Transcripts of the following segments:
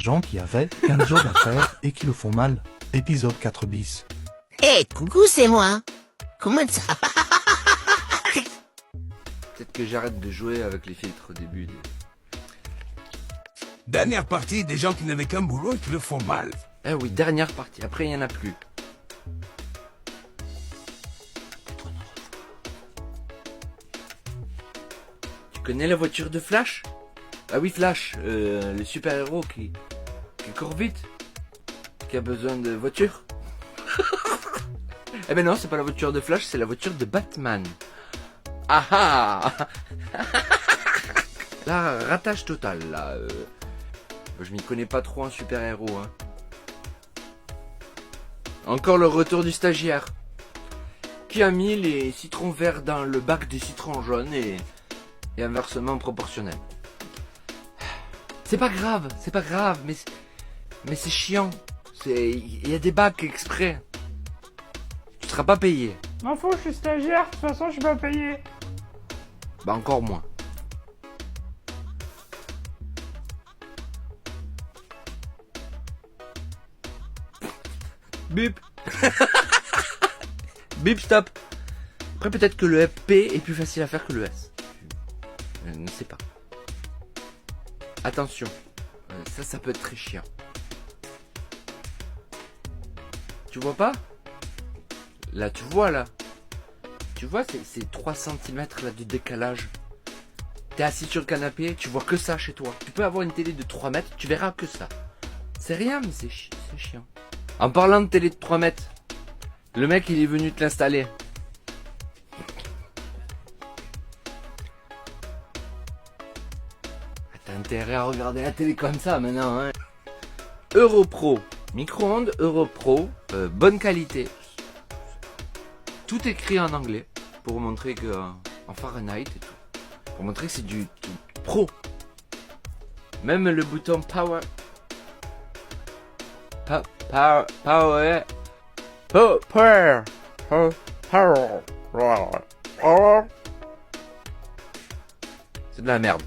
gens qui avaient qu'un job à faire et qui le font mal. Épisode 4 bis. Hé, coucou, c'est moi. Comment ça va? Peut-être que j'arrête de jouer avec les filtres au début. Dernière partie des gens qui n'avaient qu'un boulot et qui le font mal. Ah oui, dernière partie. Après, il n'y en a plus. Tu connais la voiture de Flash? Ah oui, Flash, le super-héros qui court vite, qui a besoin de voiture. Eh ben non, c'est pas la voiture de Flash, c'est la voiture de Batman. Ah ah. Là, ratage total, là. Je m'y connais pas trop en super-héros, hein. Encore le retour du stagiaire, qui a mis les citrons verts dans le bac des citrons jaunes et inversement proportionnel. C'est pas grave, mais c'est chiant. Il y a des bacs exprès. Tu seras pas payé. M'en fous, je suis stagiaire, de toute façon je suis pas payé. Bah encore moins. Bip. Bip stop. Après peut-être que le P est plus facile à faire que le S. Je ne sais pas. Attention. Ça peut être très chiant. Tu vois pas? Là tu vois là. Tu vois c'est 3 cm là de décalage. T'es assis sur le canapé, tu vois que ça chez toi. Tu peux avoir une télé de 3 mètres, tu verras que ça. C'est rien mais c'est chiant. En parlant de télé de 3 mètres, le mec il est venu te l'installer. T'as intérêt à regarder la télé comme ça maintenant, hein. Europro, micro-ondes Europro, bonne qualité. Tout écrit en anglais pour montrer que en Fahrenheit et tout. Pour montrer que c'est du pro. Même le bouton power. Power. C'est de la merde,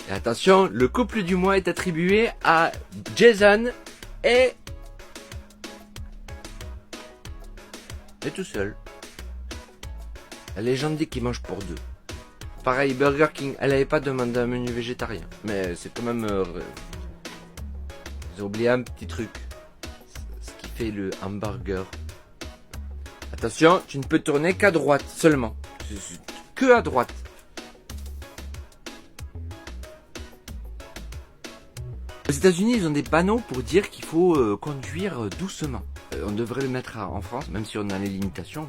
Et attention, le couple du mois est attribué à Jason et tout seul. La légende dit qu'il mange pour deux. Pareil, Burger King, elle avait pas demandé un menu végétarien, mais c'est quand même... J'ai oublié un petit truc. Ce qui fait le hamburger. Attention, tu ne peux tourner qu'à droite seulement. Que à droite. Aux États-Unis, ils ont des panneaux pour dire qu'il faut conduire doucement. On devrait le mettre en France, même si on a les limitations.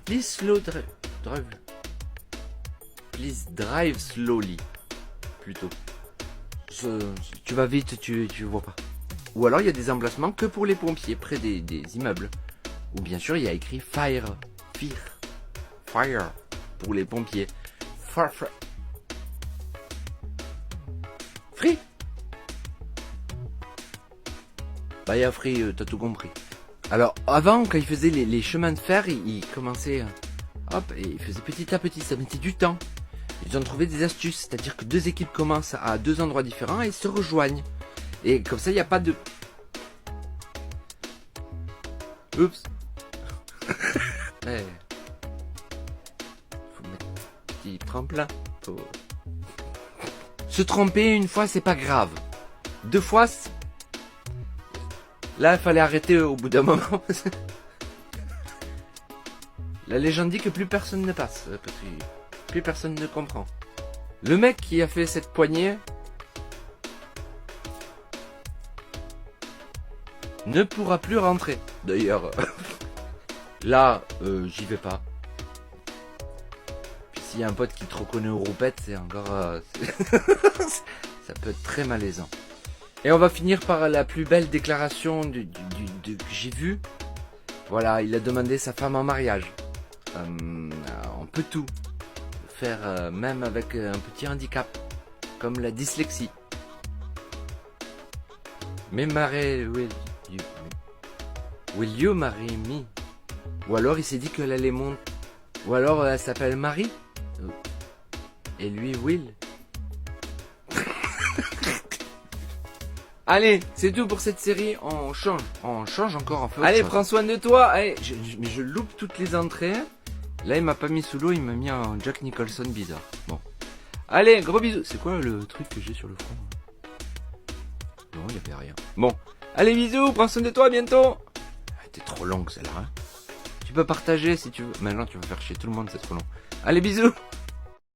Please slow drive. Please drive slowly. Plutôt. Tu vas vite, tu vois pas. Ou alors il y a des emplacements que pour les pompiers près des immeubles. Ou bien sûr il y a écrit fire pour les pompiers. Free. Bah y'a free, t'as tout compris. Alors avant quand ils faisaient les chemins de fer, ils commençaient hop et ils faisaient petit à petit, ça mettait du temps. Ils ont trouvé des astuces, c'est-à-dire que deux équipes commencent à deux endroits différents et se rejoignent. Et comme ça, il n'y a pas de... Oups. Ouais. Faut mettre un petit tremplin. Faut... Se tromper une fois, c'est pas grave. Deux fois, là, il fallait arrêter au bout d'un moment. La légende dit que plus personne ne passe. Parce que plus personne ne comprend. Le mec qui a fait cette poignée ne pourra plus rentrer. D'ailleurs, là, j'y vais pas. Puis s'il y a un pote qui te reconnaît aux roupettes, c'est encore... ça peut être très malaisant. Et on va finir par la plus belle déclaration que j'ai vue. Voilà, il a demandé sa femme en mariage. On peut tout faire, même avec un petit handicap, comme la dyslexie. Mais marry, will you marry me? Ou alors il s'est dit qu'elle allait monter. Ou alors elle s'appelle Marie. Et lui Will. Allez, c'est tout pour cette série. On change encore un peu. Allez, prends soin de toi. Allez, mais je loupe toutes les entrées. Là, il m'a pas mis sous l'eau, il m'a mis un Jack Nicholson bizarre. Bon. Allez, gros bisous. C'est quoi le truc que j'ai sur le front? Non, il y avait rien. Bon. Allez, bisous, prends soin de toi, à bientôt. Ah, t'es trop longue celle-là, hein. Tu peux partager si tu veux. Maintenant, tu vas faire chier tout le monde, c'est trop long. Allez, bisous.